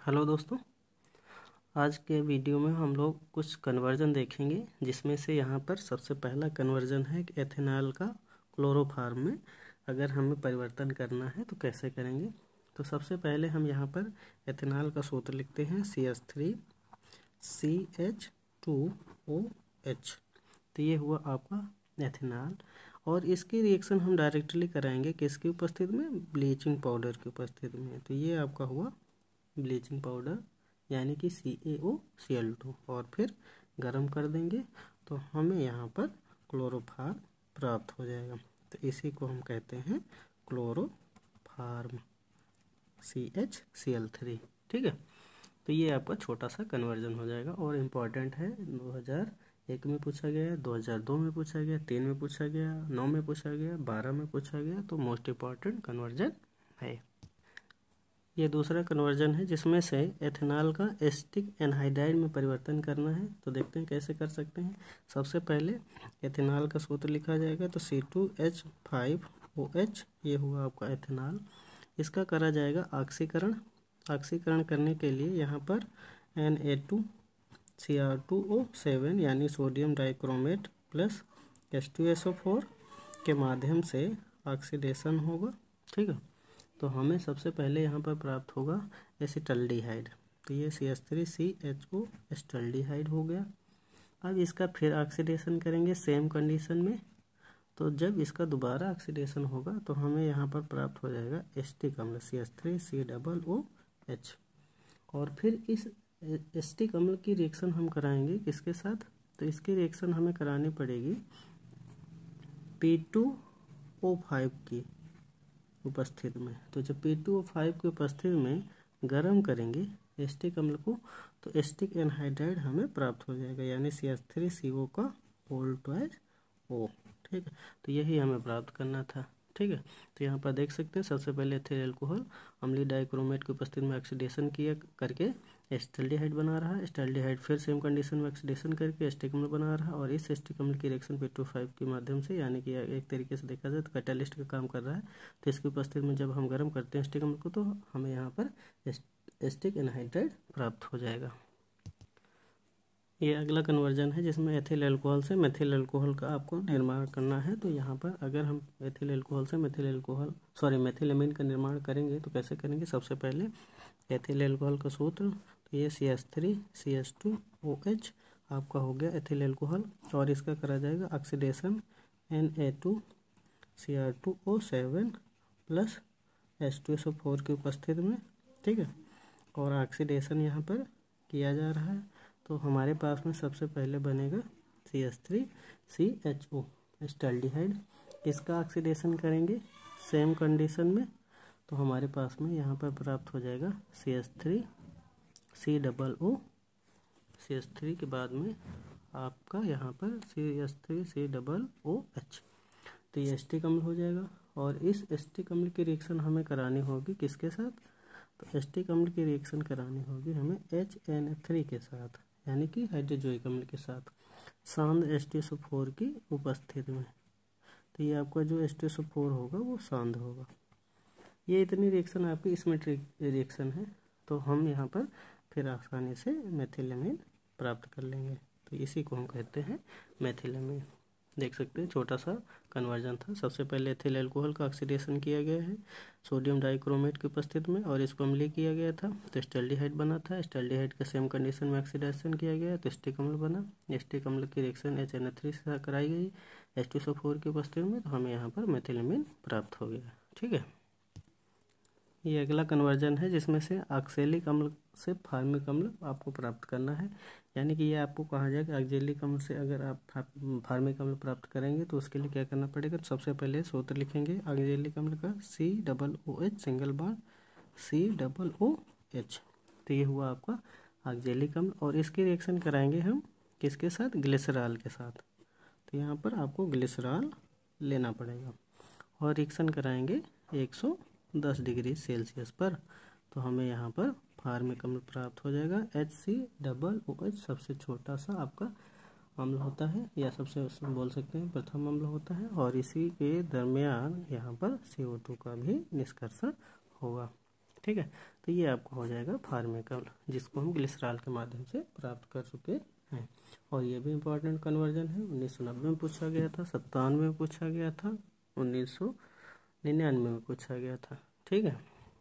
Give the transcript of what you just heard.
Hello दोस्तों, आज के वीडियो में हम लोग कुछ कन्वर्जन देखेंगे, जिसमें से यहाँ पर सबसे पहला कन्वर्जन है कि एथेनॉल का क्लोरोफॉर्म में अगर हमें परिवर्तन करना है तो कैसे करेंगे। तो सबसे पहले हम यहाँ पर एथेनॉल का सूत्र लिखते हैं CH3CH2OH। तो ये हुआ आपका एथेनॉल, और इसकी रिएक्शन हम डायरेक्टली कराएंगे किसकी उपस्थिति में, ब्लीचिंग पाउडर की उपस्थिति में। तो ये आपका हुआ ब्लीचिंग पाउडर यानी कि CaOCl2, और फिर गर्म कर देंगे तो हमें यहाँ पर क्लोरोफॉर्म प्राप्त हो जाएगा। तो इसी को हम कहते हैं क्लोरोफॉर्म CHCl3। ठीक है, तो ये आपका छोटा सा कन्वर्जन हो जाएगा और इम्पॉर्टेंट है। 2001 में पूछा गया, 2002 में पूछा गया, 3 में पूछा गया, 9 में पूछा गया, 12 में पूछा गया। तो मोस्ट इम्पॉर्टेंट कन्वर्जन है। ये दूसरा कन्वर्जन है जिसमें से एथेनॉल का एसिटिक एनहाइड्राइड में परिवर्तन करना है। तो देखते हैं कैसे कर सकते हैं। सबसे पहले एथेनॉल का सूत्र लिखा जाएगा, तो C2H5OH ये हुआ आपका एथेनॉल। इसका करा जाएगा ऑक्सीकरण। ऑक्सीकरण करने के लिए यहाँ पर Na2Cr2O7 यानी सोडियम डाइक्रोमेट प्लस H2SO4 के माध्यम से ऑक्सीडेशन होगा। ठीक है, तो हमें सबसे पहले यहाँ पर प्राप्त होगा एसिटल्डिहाइड। तो ये CH3CHO एसिटल्डिहाइड हो गया। अब इसका फिर ऑक्सीडेशन करेंगे सेम कंडीशन में। तो जब इसका दोबारा ऑक्सीडेशन होगा तो हमें यहाँ पर प्राप्त हो जाएगा एसिटिक अम्ल CH3COOH। और फिर इस एसिटिक अम्ल की रिएक्शन हम कराएंगे किसके साथ, तो इसकी रिएक्शन हमें करानी पड़ेगी P2O5 की उपस्थिति में। तो जब P2O5 की उपस्थिति में गर्म करेंगे एसिटिक अम्ल को तो एसिटिक एनहाइड्राइड हमें प्राप्त हो जाएगा, यानी CH3CO का होल ट्वाइस O। ठीक है, तो यही हमें प्राप्त करना था। ठीक है, तो यहाँ पर देख सकते हैं सबसे पहले एथिल एल्कोहल अम्लीय डाइक्रोमेट की उपस्थिति में ऑक्सीडेशन किया करके एसिटल्डिहाइड बना रहा है। एसिटल्डिहाइड फिर सेम कंडीशन में ऑक्सीडेशन करके एसिटिक अम्ल बना रहा है, और इस एसिटिक अम्ल की रिएक्शन P2O5 के माध्यम से, यानी कि एक तरीके से देखा जाए तो कैटालिस्ट का काम कर रहा है। तो इसकी उपस्थिति में जब हम गर्म करते हैं एसिटिक अम्ल को तो हमें यहाँ पर एसिटिक एनहाइड्राइड प्राप्त हो जाएगा। ये अगला कन्वर्जन है जिसमें एथिल अल्कोहल से मेथिल अल्कोहल का आपको निर्माण करना है। तो यहाँ पर अगर हम एथिल अल्कोहल से मेथिलेमीन का निर्माण करेंगे तो कैसे करेंगे। सबसे पहले एथिल अल्कोहल का सूत्र, तो ये CH3CH2OH आपका हो गया एथिल अल्कोहल, और इसका करा जाएगा ऑक्सीडेशन Na2Cr2O7 प्लस H2SO4 की उपस्थिति में। ठीक है, और ऑक्सीडेशन यहाँ पर किया जा रहा है। तो हमारे पास में सबसे पहले बनेगा CH3CHO एसिटल्डिहाइड। इसका ऑक्सीडेशन करेंगे सेम कंडीशन में, तो हमारे पास में यहाँ पर प्राप्त हो जाएगा CH3COO। CH3 के बाद में आपका यहाँ पर CH3COOH। तो ये एसिटिक अम्ल हो जाएगा, और इस एसिटिक अम्ल की रिएक्शन हमें करानी होगी किसके साथ, तो एसिटिक अम्ल की रिएक्शन करानी होगी हमें HNO3 के साथ, यानी कि हाइड्रोजोइक अम्ल के साथ सांद्र H2SO4 की उपस्थिति में। तो ये आपका जो H2SO4 होगा वो सांद्र होगा। ये इतनी रिएक्शन आपकी सिमेट्रिक रिएक्शन है, तो हम यहाँ पर फिर आसानी से मेथिलेमीन प्राप्त कर लेंगे। तो इसी को हम कहते हैं मेथिलेमीन। देख सकते हैं छोटा सा कन्वर्जन था। सबसे पहले एथिल अल्कोहल का ऑक्सीडेशन किया गया है सोडियम डाइक्रोमेट की उपस्थिति में, और इसको अम्लीय किया गया था तो एसिटल्डिहाइड बना था। एसिटल्डिहाइड का सेम कंडीशन में ऑक्सीडेशन किया गया तो एसिटिक अम्ल बना। एसिटिक अम्ल की रिएक्शन HNO3 से कराई गई H2SO4 की उपस्थिति में, तो हमें यहाँ पर मेथिलेमीन प्राप्त हो गया। ठीक है, ये अगला कन्वर्जन है जिसमें से ऑक्सैलिक अम्ल से फार्मिक अम्ल आपको प्राप्त करना है, यानी कि ये आपको कहा जाए कि ऑक्सैलिक अम्ल से अगर आप फार्मिक अम्ल प्राप्त करेंगे तो उसके लिए क्या करना पड़ेगा। तो सबसे पहले सूत्र लिखेंगे ऑक्सैलिक अम्ल का COOH सिंगल बॉन्ड COOH। तो ये हुआ आपका ऑक्सैलिक अम्ल, और इसकी रिएक्शन कराएंगे हम किसके साथ, ग्लिसरॉल के साथ। तो यहाँ पर आपको ग्लिसरॉल लेना पड़ेगा और रिएक्शन कराएंगे 110 डिग्री सेल्सियस पर। तो हमें यहाँ पर फार्मिक अम्ल प्राप्त हो जाएगा HCOOH। सबसे छोटा सा आपका अम्ल होता है, या सबसे बोल सकते हैं प्रथम अम्ल होता है, और इसी के दरमियान यहाँ पर CO2 का भी निष्कर्षण होगा। ठीक है। तो ये आपको हो जाएगा फार्मिकल, जिसको हम ग्लिसरॉल के माध्यम से प्राप्त कर चुके हैं। और ये भी इम्पोर्टेंट कन्वर्जन है, 1990 में पूछा गया था, 97 में पूछा गया था, 1999 में पूछा गया था। ठीक है।